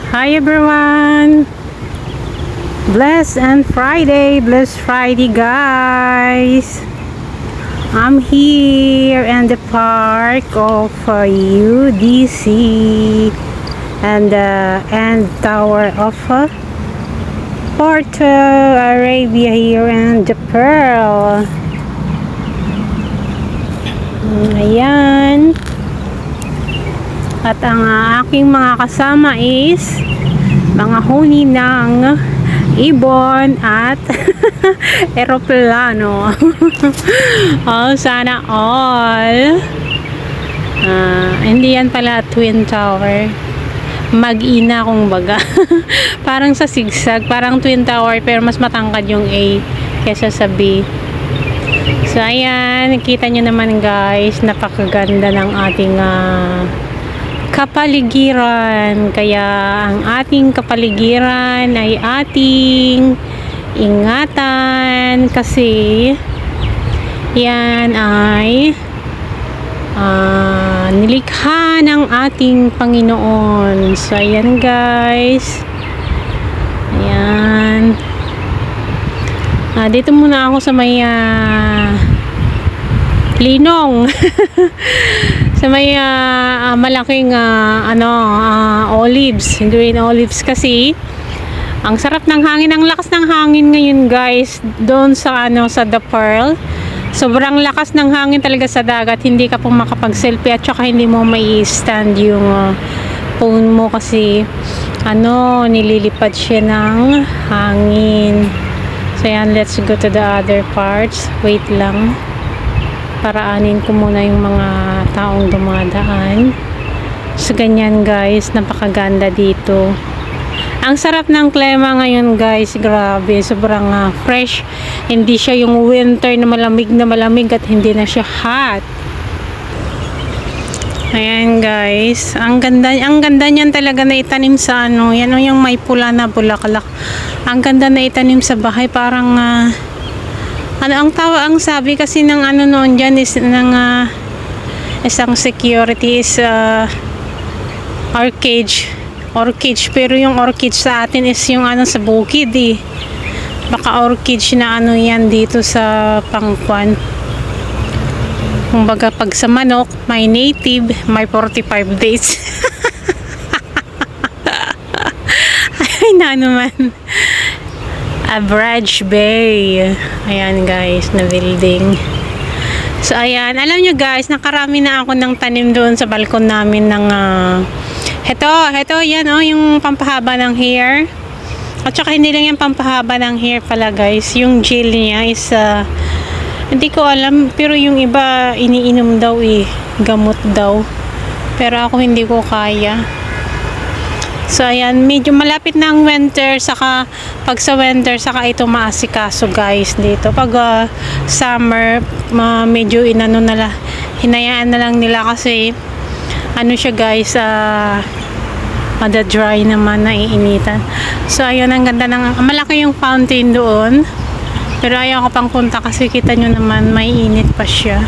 Hi everyone! Blessed Friday guys! I'm here in the park of UDC and the end tower of Porto Arabia here in the Pearl. Ayan. At ang aking mga kasama is mga huni ng ibon at eroplano. Oh, sana all. Hindi yan pala Twin Tower. Mag-ina kung baga. Parang sa zigzag, parang Twin Tower pero mas matangkad yung A kesa sa B. So ayan, nakita nyo naman guys, napakaganda ng ating kapaligiran. Kaya ang ating kapaligiran ay ating ingatan kasi yan ay nilikha ng ating Panginoon. So ayan guys, ayan, dito muna ako sa may Linong sa may malaking olives, green olives kasi ang sarap ng hangin, ang lakas ng hangin ngayon guys doon sa sa The Pearl. Sobrang lakas ng hangin talaga sa dagat, hindi ka po makapag-selfie at saka hindi mo may stand yung phone mo kasi nililipad siya ng hangin. So yan, let's go to the other parts. Wait lang, paraanin ko muna yung mga taong dumadaan. So ganyan guys, napakaganda dito. Ang sarap ng klima ngayon guys, grabe, sobrang fresh. Hindi siya yung winter na malamig at hindi na siya hot. Ayan guys, ang ganda niyan talaga na itanim sa yan yung may pula na bulaklak. Ang ganda na itanim sa bahay, parang ang sabi kasi ng noon diyan is ng isang security is orchid, pero yung orchid sa atin is yung sa bukid baka orchid na yan dito sa Pangkuan. Kumbaga pag sa manok may native, may 45 days. Ay na naman, Average Bay. Ayan guys, na building. So ayan, alam nyo guys, nakarami na ako ng tanim doon sa balkon namin ng heto yan yung pampahaba ng hair. At saka hindi lang yung pampahaba ng hair pala guys, yung gel niya is hindi ko alam, pero yung iba iniinom daw gamot daw, pero ako hindi ko kaya. So ayan, medyo malapit na ang winter, saka pag sa winter saka ito maasikaso guys dito. Pag summer medyo hinayaan na lang nila kasi siya guys, dry naman, naiinitan. So ayun, ang ganda malaki yung fountain doon, pero ayaw ko pang punta kasi kita nyo naman may init pa siya.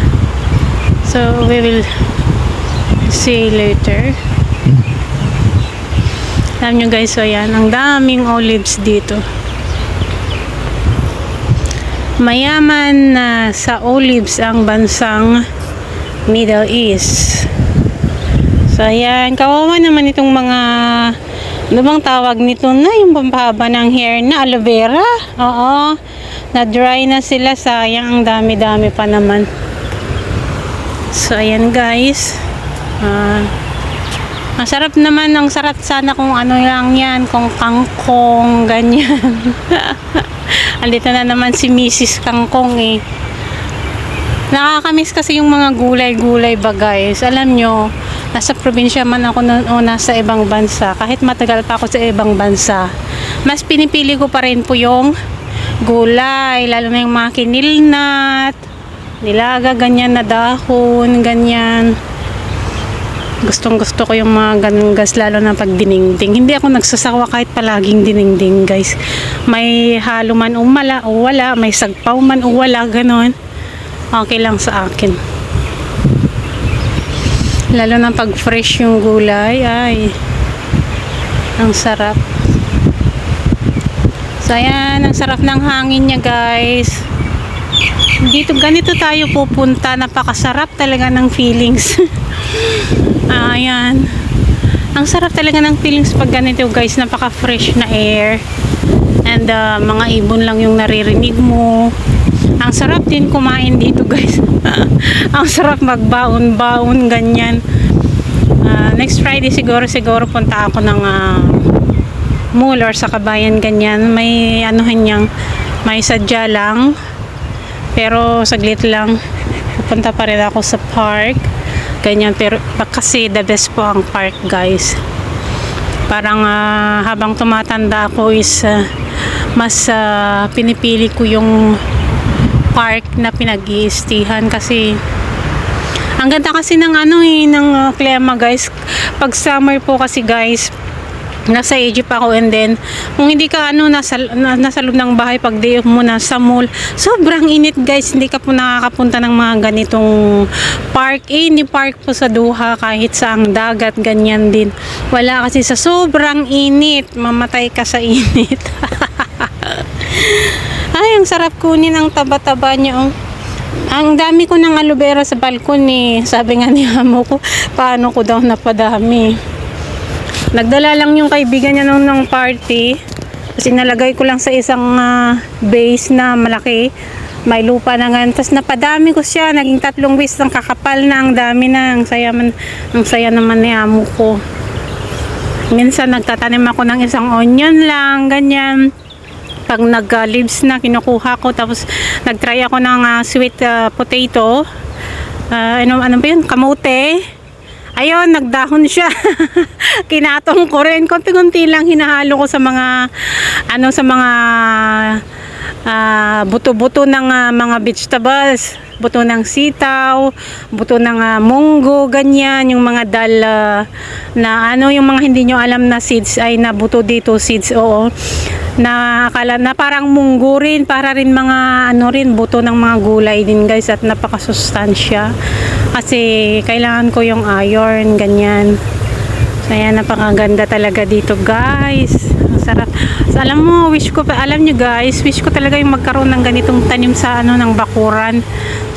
So we will see later. Alam nyo guys, so ayan, ang daming olives dito. Mayaman na sa olives ang bansang Middle East. So ayan, kawawa naman itong mga bang tawag nito na yung pampahaba ng hair na aloe vera. Oo, na dry na sila, sayang, ang dami-dami pa naman. So ayan guys, ang sarap naman, ang sarap sana kung lang yan, kung kangkong ganyan. Andito na naman si Mrs. Kangkong Nakakamiss kasi yung mga gulay-gulay ba guys. Alam nyo, nasa probinsya man ako o nasa ibang bansa, kahit matagal pa ako sa ibang bansa, mas pinipili ko pa rin po yung gulay, lalo na yung mga kinilnat, nilaga, ganyan na dahon, ganyan. Gustong gusto ko yung mga ganun guys, lalo na pag dinengdeng. Hindi ako nagsasawa kahit palaging dinengdeng guys. May halo man o wala, may sagpaw man o wala, ganun. Okay lang sa akin. Lalo na pag fresh yung gulay, ay Ang sarap. So ayan, ang sarap ng hangin niya guys. Dito ganito tayo pupunta, napakasarap talaga ng feelings. Ayan. Ang sarap talaga ng feelings pag ganito guys, napaka fresh na air. And mga ibon lang yung naririnig mo. Ang sarap din kumain dito guys. Ang sarap magbaon-baon ganyan. Next Friday siguro punta ako ng mall or sa kabayan ganyan. May anuhan niyang, may sadya lang. Pero saglit lang. Pupunta pa rin ako sa park. Ganyan, pero kasi the best po ang park guys. Parang habang tumatanda ako is mas pinipili ko yung park na pinag-iistihan kasi ang ganda kasi ng ng klima guys. Pag summer po kasi guys, nasa Egypt ako, and then kung hindi ka nasa loob ng bahay, pag day off mo nasa mall, sobrang init guys. Hindi ka po nakakapunta ng mga ganitong park. Ni park po sa Doha, kahit sa ang dagat ganyan din, wala kasi sa sobrang init, mamatay ka sa init. Ay, ang sarap kunin ang taba-taba niya. Ang dami ko ng aloe vera sa balcony. Sabi nga ni amo ko, paano ko daw napadami. Nagdala lang yung kaibigan niya nung ng party. Kasi nalagay ko lang sa isang base na malaki. May lupa na nga. Tapos napadami ko siya. Naging 3 beses ng kakapal na. Ang dami na. Ang saya naman ni amo ko. Minsan nagtatanim ako ng isang onion lang. Ganyan. Pag nag-leaves na, kinukuha ko. Tapos nagtry ako ng sweet potato. Ano ba yun? Kamote. Ayun, nagdahon siya. Kinatong ko rin. Konti-konti lang hinahalo ko sa mga buto-buto ng mga vegetables. Buto ng sitaw, buto ng munggo, ganyan. Yung mga dal yung mga hindi nyo alam na seeds ay nabuto dito, seeds, oo. Na akala na parang munggo rin, para rin mga buto ng mga gulay din guys, at napakasustansya. Kasi kailangan ko yung iron, ganyan. So ayan, napakaganda talaga dito guys. Ang sarap. So, alam mo, alam nyo guys, wish ko talaga yung magkaroon ng ganitong tanim sa ng bakuran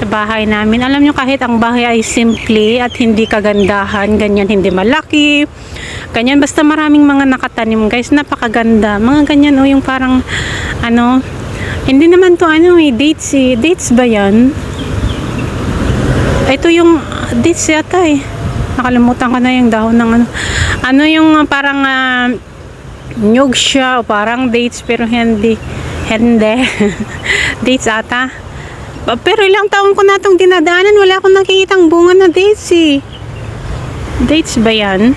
sa bahay namin. Alam nyo, kahit ang bahay ay simple at hindi kagandahan, ganyan, hindi malaki, ganyan, basta maraming mga nakatanim guys, napakaganda. Mga ganyan yung parang hindi naman to dates dates ba yan? Ito yung dates yata nakalimutan ko na yung dahon ng yung parang nyug siya o parang dates, pero hindi dates ata. Pero ilang taon ko na itong dinadaanan, wala akong nakikitang bunga na dates Dates ba yan?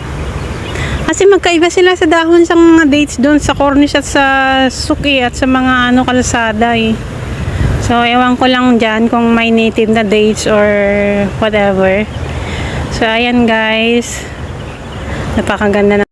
Kasi magkaiba sila sa dahon sa mga dates doon sa Cornish at sa Suki at sa mga kalsada So ewan ko lang dyan kung may native na dates or whatever. So ayan guys, napakaganda na